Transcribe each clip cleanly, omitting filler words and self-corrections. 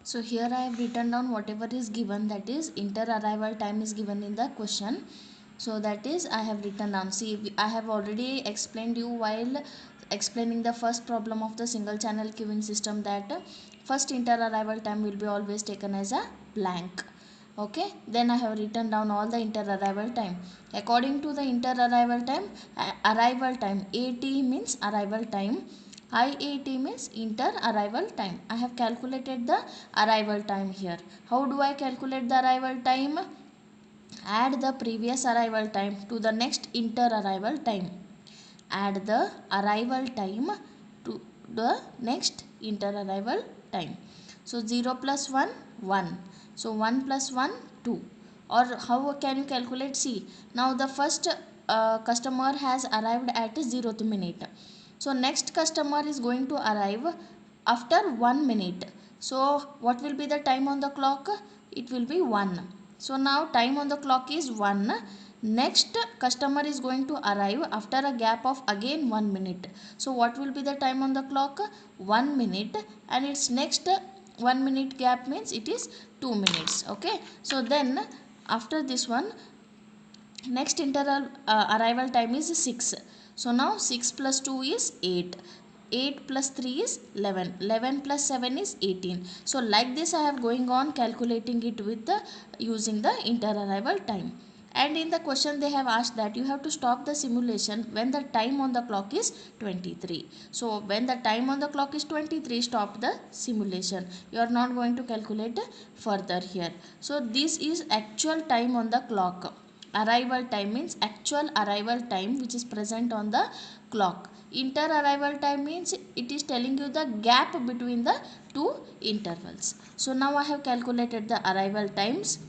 So here I have written down whatever is given, that is inter arrival time is given in the question. So that is I have written down. See, I have already explained you while explaining the first problem of the single channel queuing system that first inter arrival time will be always taken as a blank. Okay, then I have written down all the inter arrival time. According to the inter arrival time, arrival time, AT means arrival time, IAT means inter arrival time. I have calculated the arrival time here. How do I calculate the arrival time? Add the previous arrival time to the next inter arrival time. Add the arrival time to the next inter arrival time. So 0 plus 1, 1. So 1 plus 1, 2. Or how can you calculate? See, now the first customer has arrived at 0th minute. So next customer is going to arrive after 1 minute. So what will be the time on the clock? It will be 1. So now time on the clock is 1. Next customer is going to arrive after a gap of again 1 minute. So what will be the time on the clock? 1 minute, and its next 1 minute gap means it is 2 minutes. Okay, so then after this one, next arrival time is 6. So now 6 plus 2 is 8. 8 plus 3 is 11. 11 plus 7 is 18. So like this I have going on calculating it with the using the inter arrival time. And in the question they have asked that you have to stop the simulation when the time on the clock is 23. So when the time on the clock is 23, stop the simulation. You are not going to calculate further here. So this is actual time on the clock. Arrival time means actual arrival time which is present on the clock. Inter arrival time means it is telling you the gap between the two intervals. So now I have calculated the arrival times.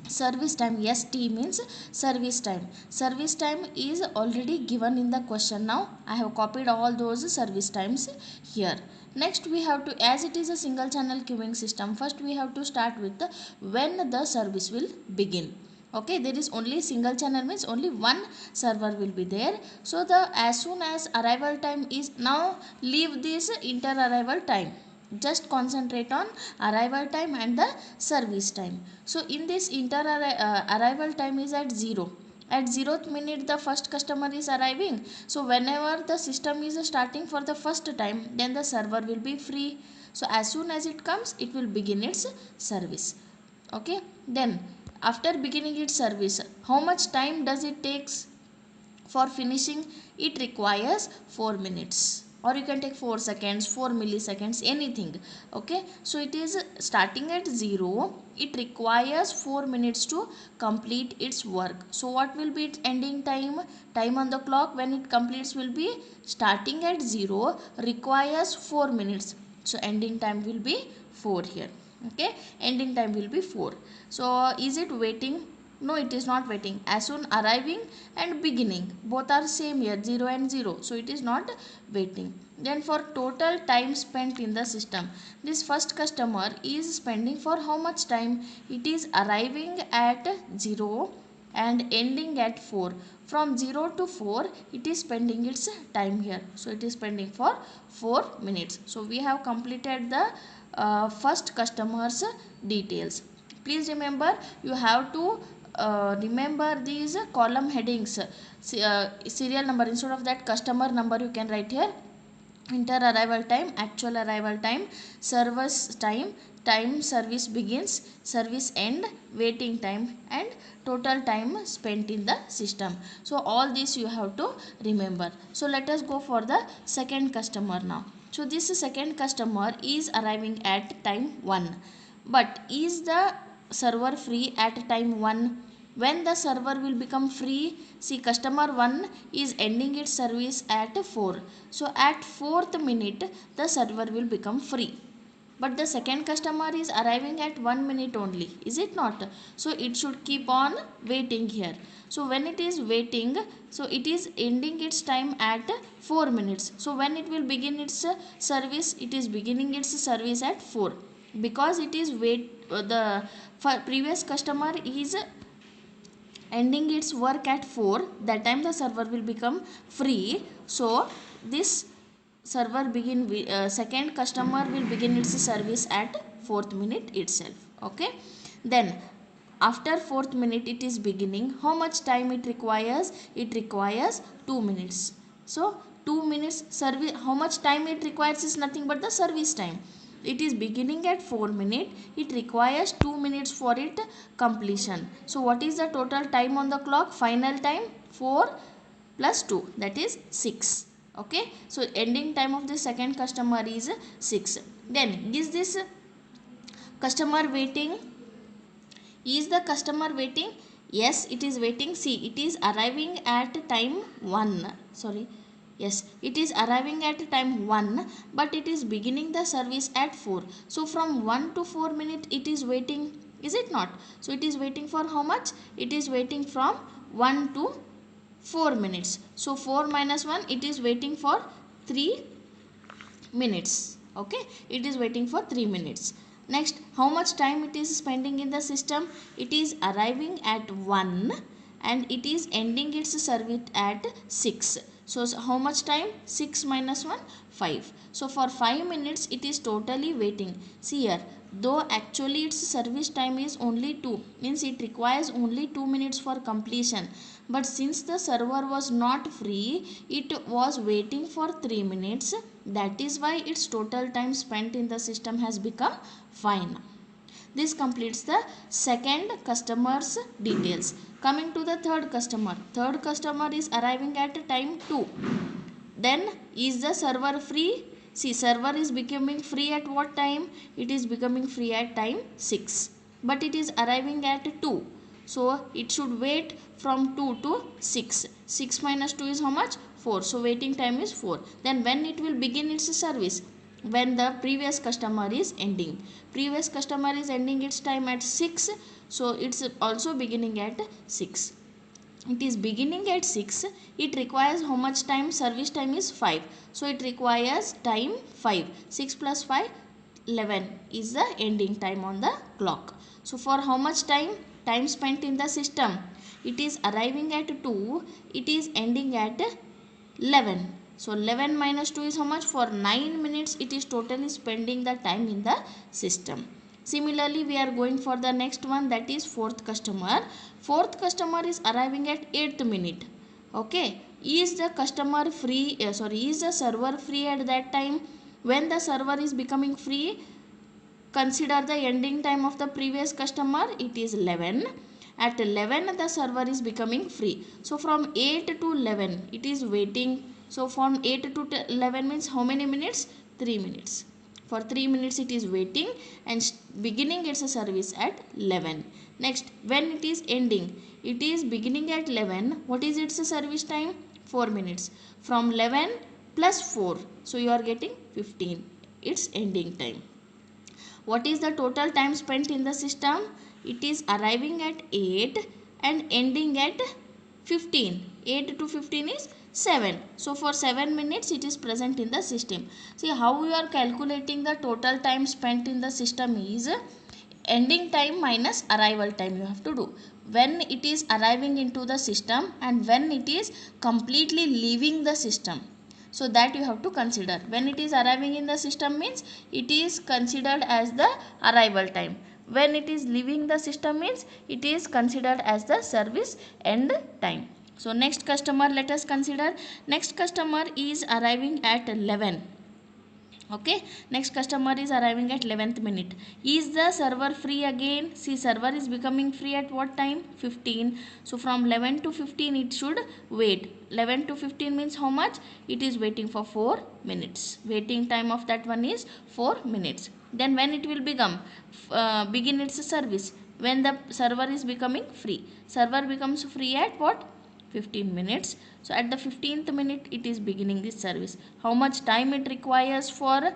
Service time, ST means service time. Service time is already given in the question. Now I have copied all those service times here. Next we have to, as it is a single channel queuing system, first we have to start with the when the service will begin. Okay, there is only single channel means only one server will be there. So the as soon as arrival time is, now leave this inter arrival time, just concentrate on arrival time and the service time. So in this arrival time is at 0. At 0th minute the first customer is arriving. So whenever the system is starting for the first time, then the server will be free. So as soon as it comes, it will begin its service. Okay, then after beginning its service, how much time does it takes for finishing? It requires 4 minutes, or you can take 4 seconds, 4 milliseconds, anything. Okay, so it is starting at 0. It requires 4 minutes to complete its work. So what will be its ending time? Time on the clock when it completes will be starting at 0, requires 4 minutes. So ending time will be 4 here. Okay, ending time will be 4. So is it waiting? No, it is not waiting. As soon arriving and beginning both are same here, 0 and 0. So it is not waiting. Then for total time spent in the system, this first customer is spending for how much time? It is arriving at 0 and ending at 4. From 0 to 4 it is spending its time here. So it is spending for 4 minutes. So we have completed the first customer's details. Please remember, you have to remember these column headings. Serial number, instead of that customer number you can write here inter arrival time, actual arrival time, service time, time service begins, service end, waiting time, and total time spent in the system. So all this you have to remember. So let us go for the second customer now. So this second customer is arriving at time 1, but is the server free at time 1? When the server will become free? See, customer 1 is ending its service at 4. So at 4th minute the server will become free, but the second customer is arriving at 1 minute only, is it not? So it should keep on waiting here. So when it is waiting, so it is ending its time at 4 minutes. So when it will begin its service, it is beginning its service at 4, because it is the previous customer is ending its work at 4. That time the server will become free. So this server begin second customer will begin its service at fourth minute itself. Okay, then after fourth minute it is beginning. How much time it requires? It requires 2 minutes. So 2 minutes service, how much time it requires is nothing but the service time. It is beginning at 4 minutes. It requires 2 minutes for it completion. So what is the total time on the clock? Final time 4 plus 2, that is 6. Okay, so ending time of the second customer is 6. Then is this customer waiting? Is the customer waiting? Yes, it is waiting. See, it is arriving at time 1. Sorry. Yes, it is arriving at time 1, but it is beginning the service at 4. So from 1 to 4 minutes it is waiting. Is it not? So it is waiting for how much? It is waiting from 1 to 4 minutes. So 4 minus 1, it is waiting for 3 minutes. Okay, it is waiting for 3 minutes. Next, how much time it is spending in the system? It is arriving at 1 and it is ending its service at 6. So how much time? 6 minus 1, 5. So for 5 minutes it is totally waiting. See here, though actually its service time is only 2, means it requires only 2 minutes for completion, but since the server was not free, it was waiting for 3 minutes. That is why its total time spent in the system has become 5. This completes the second customer's details. Coming to the third customer. Third customer is arriving at time 2. Then is the server free? See, server is becoming free at what time? It is becoming free at time 6. But it is arriving at 2. So it should wait from 2 to 6. 6 minus 2 is how much? 4. So waiting time is 4. Then when it will begin its service? When the previous customer is ending. Previous customer is ending its time at 6. So it's also beginning at 6. It is beginning at 6. It requires how much time? Service time is 5. So it requires time 5. 6 plus 5, 11 is the ending time on the clock. So for how much time? Time spent in the system. It is arriving at 2. It is ending at 11. So 11 minus 2 is how much? For 9 minutes it is totally spending the time in the system. Similarly, we are going for the next one, that is fourth customer. Fourth customer is arriving at 8th minute. Okay, is the customer free? Is the server free at that time? When the server is becoming free, consider the ending time of the previous customer. It is 11. At 11 the server is becoming free. So from 8 to 11 it is waiting. So from 8 to 11 means how many minutes? 3 minutes. For 3 minutes it is waiting and beginning its service at 11. Next, when it is ending, it is beginning at 11. What is its service time? 4 minutes. From 11 plus 4, so you are getting 15. Its ending time. What is the total time spent in the system? It is arriving at 8 and ending at 15. 8 to 15 is 7. So for 7 minutes it is present in the system. See how you are calculating the total time spent in the system is ending time minus arrival time you have to do. When it is arriving into the system and when it is completely leaving the system. So that you have to consider. When it is arriving in the system means it is considered as the arrival time. When it is leaving the system means it is considered as the service end time. So next customer, let us consider. Next customer is arriving at 11. Okay, next customer is arriving at 11th minute. Is the server free again? See, server is becoming free at what time? 15. So from 11 to 15 it should wait. 11 to 15 means how much? It is waiting for 4 minutes. Waiting time of that one is 4 minutes. Then when it will begin its service? When the server is becoming free. Server becomes free at what? 15 minutes. So at the 15th minute it is beginning this service. How much time it requires for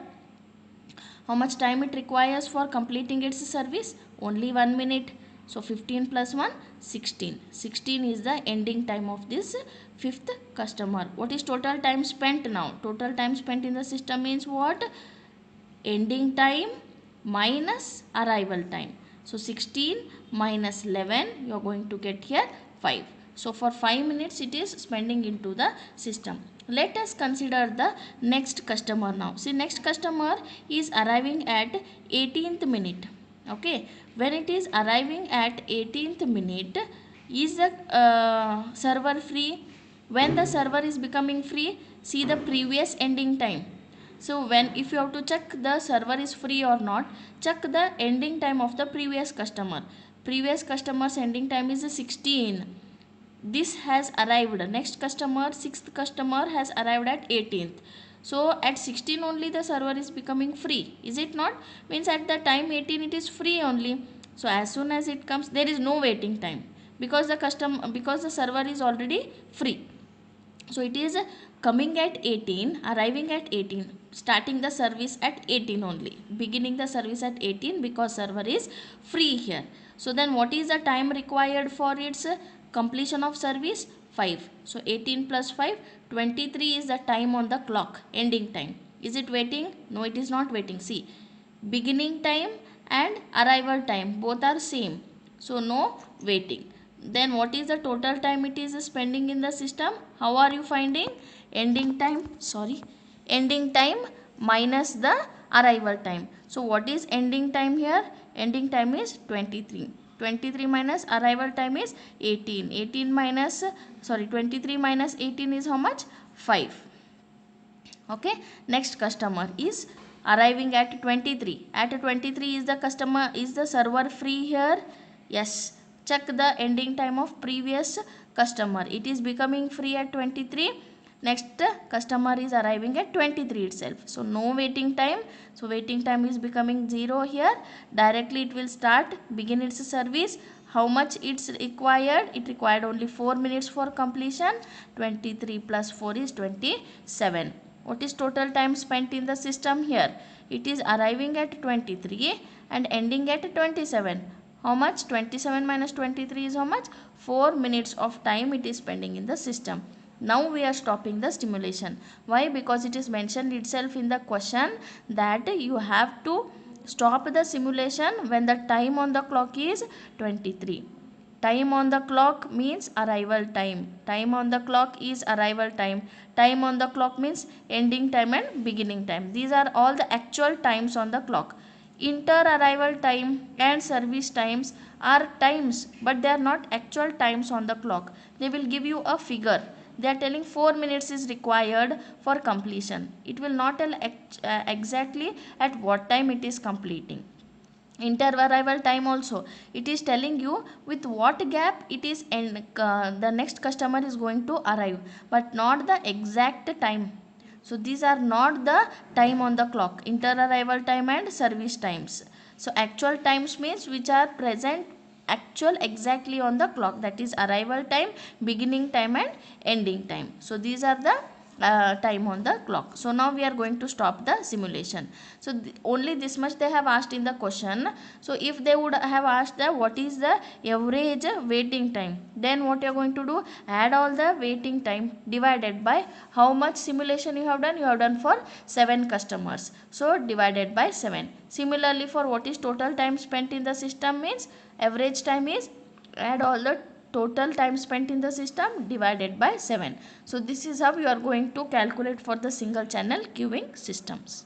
completing its service? Only 1 minute. So 15 plus 1, 16. 16 is the ending time of this fifth customer. What is total time spent now? Total time spent in the system means what? Ending time minus arrival time. So 16 minus 11, you are going to get here 5. So for 5 minutes it is spending into the system. Let us consider the next customer now. See, next customer is arriving at 18th minute. Okay, when it is arriving at 18th minute, is the server free? When the server is becoming free, see the previous ending time. So when, if you have to check the server is free or not, check the ending time of the previous customer. Previous customer's ending time is 16. This has arrived. Next customer, sixth customer has arrived at 18th. So at 16 only the server is becoming free. Is it not? Means at the time 18 it is free only. So as soon as it comes, there is no waiting time, because the server is already free. So it is coming at 18, arriving at 18, starting the service at 18 only, beginning the service at 18, because server is free here. So then what is the time required for its completion of service? 5. So 18 plus 5, 23 is the time on the clock, ending time. Is it waiting? No, it is not waiting. See, beginning time and arrival time both are same, so no waiting. Then what is the total time it is spending in the system? How are you finding? Ending time minus the arrival time. So what is ending time here? Ending time is 23. 23 minus arrival time is 18. 23 minus 18 is how much? 5. Okay, next customer is arriving at 23. At 23, is the customer, is the server free here? Yes. Check the ending time of previous customer. It is becoming free at 23. Next customer is arriving at 23 itself. So no waiting time. So waiting time is becoming 0 here. Directly it will start, begin its service. How much it's required? It required only 4 minutes for completion. 23 plus 4 is 27. What is total time spent in the system here? It is arriving at 23 and ending at 27. How much? 27 minus 23 is how much? 4 minutes of time it is spending in the system. Now we are stopping the stimulation. Why? Because it is mentioned itself in the question that you have to stop the simulation when the time on the clock is 23. Time on the clock means arrival time. Time on the clock is arrival time. Time on the clock means ending time and beginning time. These are all the actual times on the clock. Inter-arrival time and service times are times, but they are not actual times on the clock. They will give you a figure. They are telling 4 minutes is required for completion. It will not tell exactly at what time it is completing. Inter-arrival time also, it is telling you with what gap it is, and the next customer is going to arrive, but not the exact time. So these are not the time on the clock, inter-arrival time and service times. So actual times means which are present actual exactly on the clock, that is arrival time, beginning time and ending time. So these are the time on the clock. So now we are going to stop the simulation. So only this much they have asked in the question. So if they would have asked the what is the average waiting time, then what you are going to do? Add all the waiting time divided by how much simulation you have done. You have done for 7 customers, so divided by 7. Similarly, for what is total time spent in the system means average time is, add all the total time spent in the system divided by 7. So this is how you are going to calculate for the single channel queuing systems.